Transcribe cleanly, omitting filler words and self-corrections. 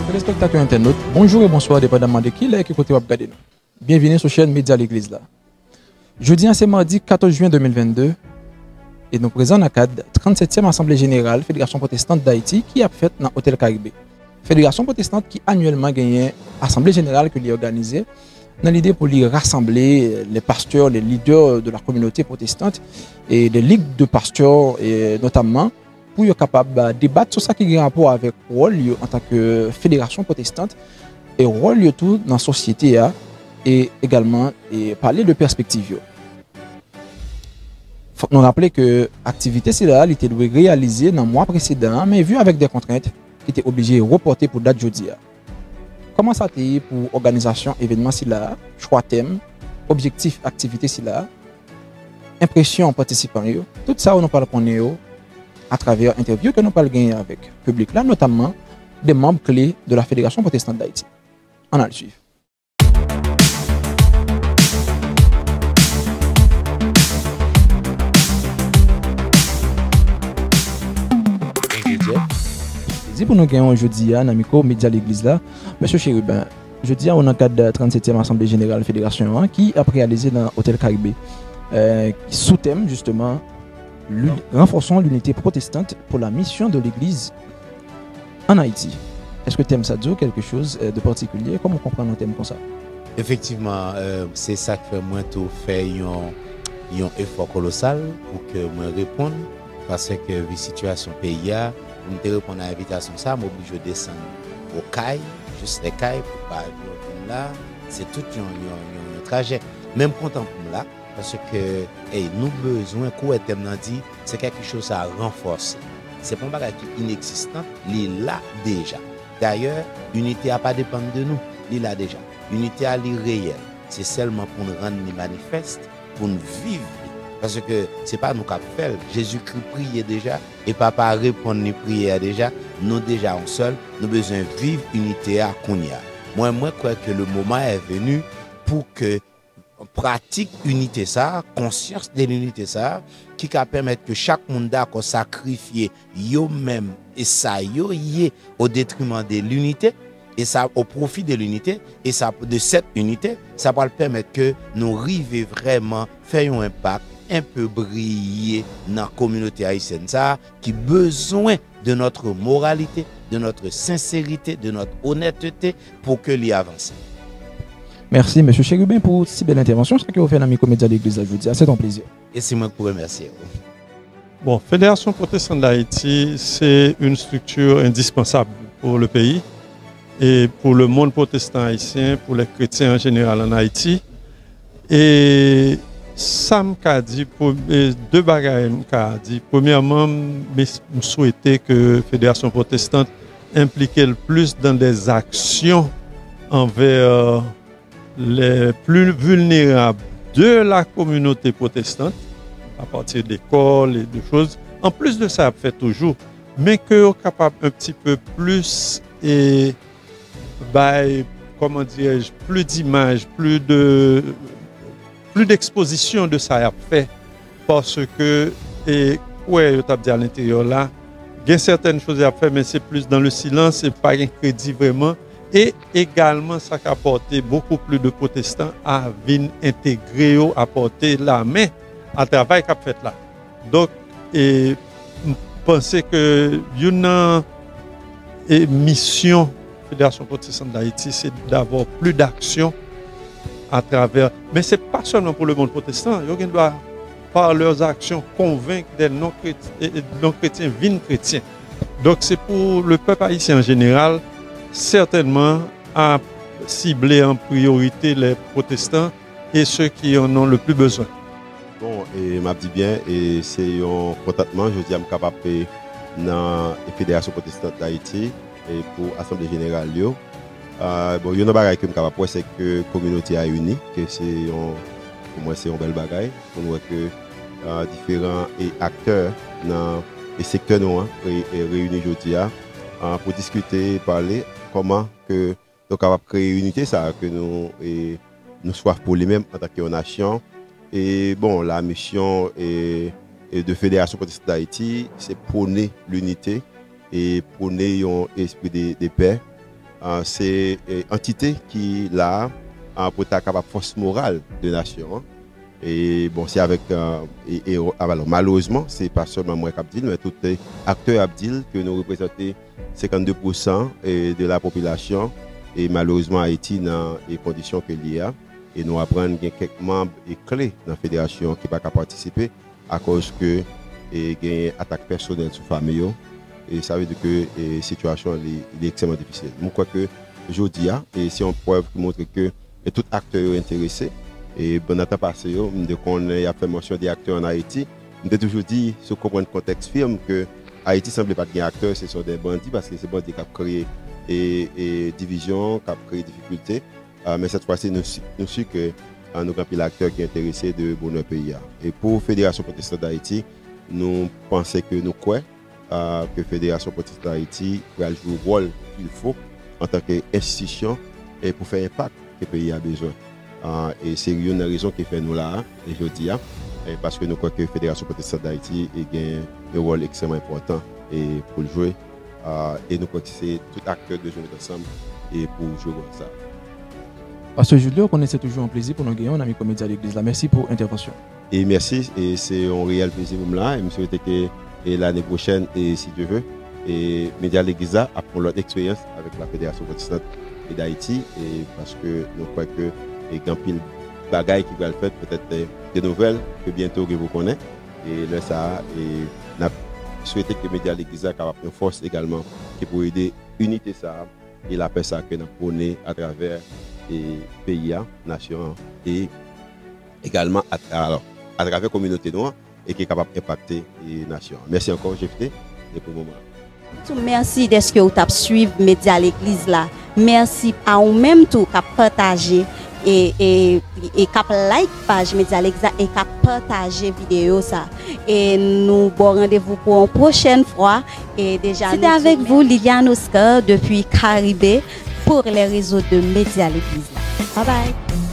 Téléspectateurs internautes, bonjour et bonsoir, dépendamment de qui est qui côté vous regardez nous. Bienvenue sur la chaîne Média l'Église là. Jeudi, c'est mardi 14 juin 2022 et nous présentons dans le cadre 37e Assemblée Générale Fédération Protestante d'Haïti qui a fait dans l'Hôtel Caribé. Fédération Protestante qui annuellement gagne Assemblée Générale que l'y organisée dans l'idée pour y rassembler les pasteurs, les leaders de la communauté protestante et des ligues de pasteurs et notamment pour être capable de débattre sur ce qui a rapport avec le rôle en tant que fédération protestante et le rôle tout dans la société et également parler de perspectives. Il faut nous rappeler que l'activité celle-là était réalisée dans le mois précédent, mais vu avec des contraintes qui étaient obligées de reporter pour date jeudi. Comment ça a été pour l'organisation événement là, choix thème, objectif activité là, impression en participants, tout ça on parle pour nous à travers interviews que nous parlons gagner avec le public là, notamment des membres clés de la Fédération protestante d'Haïti. On a le suivre. Pour nous gagner aujourd'hui dans le Média l'Église là, Monsieur Chérubin, jeudi on a cadre 37e Assemblée Générale Fédération qui a réalisé dans l'Hôtel Caribé, sous thème justement renforçons l'unité protestante pour la mission de l'Église en Haïti. Est-ce que thème ça dit quelque chose de particulier? Comment on comprend un thème comme ça? Effectivement, c'est ça que fait moi tout fait un effort colossal pour que moi réponde parce que la situation pays a pour me répondre à l'invitation ça m'oblige de descendre au CAI, juste les CAI pour pas venir là, c'est tout un trajet même content pour là parce que nous besoin quoi thème dit c'est quelque chose à renforcer. C'est pas un bagage qui est inexistant, il est là déjà. D'ailleurs, l'unité n'a pas dépendre de nous, il est là déjà. L'unité est réelle. C'est seulement pour nous rendre manifeste, pour nous vivre. Parce que ce n'est pas nous qui faisons. Jésus-Christ priait déjà et Papa répond ni prière déjà. Nous déjà en seul, nous besoin de vivre l'unité à Kounia. Moi, je crois que le moment est venu pour que pratique unité ça, conscience de l'unité ça, qui va permettre que chaque monde d'accord sacrifier yo-même et ça yo y au détriment de l'unité et ça au profit de l'unité et ça de cette unité, ça va permettre que nous arrivions vraiment faire un impact un peu briller dans la communauté haïtienne ça qui besoin de notre moralité, de notre sincérité, de notre honnêteté pour que l'y avance. Merci, M. Chérubin, pour si belle intervention. Ce que vous faites dans le Média l'Église aujourd'hui, c'est un plaisir. Et c'est moi qui vous remercie. Bon, Fédération protestante d'Haïti, c'est une structure indispensable pour le pays et pour le monde protestant haïtien, pour les chrétiens en général en Haïti. Et ça m'a dit, deux bagages m'a dit. Premièrement, je souhaitais que la Fédération protestante implique le plus dans des actions envers les plus vulnérables de la communauté protestante, à partir d'écoles et de choses. En plus de ça, fait toujours, mais que sont capable un petit peu plus et comment dirais-je, plus d'images, plus d'exposition de ça a fait parce que ouais, je dit à l'intérieur là, il y a certaines choses à faire, mais c'est plus dans le silence, c'est pas un crédit vraiment. Et également, ça a apporté beaucoup plus de protestants à venir intégrer, à porter la main à travail qu'a fait là. Donc, je pense que une mission de la Fédération protestante d'Haïti, c'est d'avoir plus d'action à travers. Mais ce n'est pas seulement pour le monde protestant. Ils doivent, par leurs actions, convaincre des non-chrétiens, viennent chrétiens. Donc, c'est pour le peuple haïtien en général. Certainement à cibler en priorité les protestants et ceux qui en ont le plus besoin. Bon, et m'a dit bien, et c'est un contentement, je dis, à me capable dans la Fédération protestante d'Haïti et pour l'Assemblée générale. Bon, il y a un bagage que je suis capable, c'est que la communauté a uni, que c'est pour moi c'est un bel bagage. On voit que différents acteurs dans les secteurs noirs réunis aujourd'hui pour discuter, parler comment que nous sommes capables de créer une unité, ça, que nous soyons pour les mêmes en tant que nation. Et bon, la mission de Fédération protestante d'Haïti, c'est prôner l'unité et prôner un esprit de paix c'est une entité qui là pour être capable force morale de nation. Et bon, c'est avec alors, malheureusement, c'est pas seulement moi qui dis, mais tous les acteurs Abdil que nous représentons 52% de la population. Et malheureusement, Haïti dans les conditions qu'il y a. Et nous apprenons qu'il y a quelques membres et clés dans la fédération qui ne peuvent pas participer à cause que il y a une attaque personnelle sur la famille. Et ça veut dire que la situation est extrêmement difficile. Je crois que aujourd'hui, c'est une preuve qui montre que tout acteur est intéressé. Et pendant le temps passé, on a fait mention des acteurs en Haïti. On a toujours dit, sur le contexte firme, que Haïti ne semble pas être un acteur, ce sont des bandits, parce que c'est des bandits qui ont créé et division, qui ont créé difficultés. Mais cette fois-ci, nous sommes que nous avons l'acteur qui est intéressé de bonheur pays. Et pour la Fédération protestante d'Haïti, nous pensons que nous croyons que la Fédération protestante d'Haïti va jouer le rôle qu'il faut en tant qu'institution et pour faire impact que le pays a besoin. Et c'est une raison qui fait nous là, et je dis, parce que nous croyons que la Fédération protestante d'Haïti a un rôle extrêmement important et pour le jouer. Et nous croyons que c'est tout acteur de jouer ensemble et pour jouer ça. Parce que Julio, connaissait toujours un plaisir pour nous gagner, on a mis comme média à l'église là. Merci pour l'intervention. Et merci, et c'est un réel plaisir pour moi là. Et je souhaite que l'année prochaine, et si Dieu veut, et média à l'église là apprend leur expérience avec la Fédération protestante d'Haïti. Et parce que nous croyons que et grand pile bagaille qui va le faire, peut-être des nouvelles que bientôt que vous connaissez. Et là, ça, et n'a souhaité que les médias de l'Église capable une force également qui pour aider l'unité ça et la paix ça que nous prenons à travers les pays, nations et également à travers la communauté noire et qui est capable d'impacter les nations. Merci encore, GFT, et pour le moment. Merci de ce que vous avez suivi les médias de l'Église là. Merci à vous-même tout qui partagé et cap like page média l'Église et cap partager vidéo ça. Et nous bon rendez-vous pour une prochaine fois et déjà c'était avec vous Liliane Oscar depuis Caribé pour les réseaux de médias l'Église. Bye bye.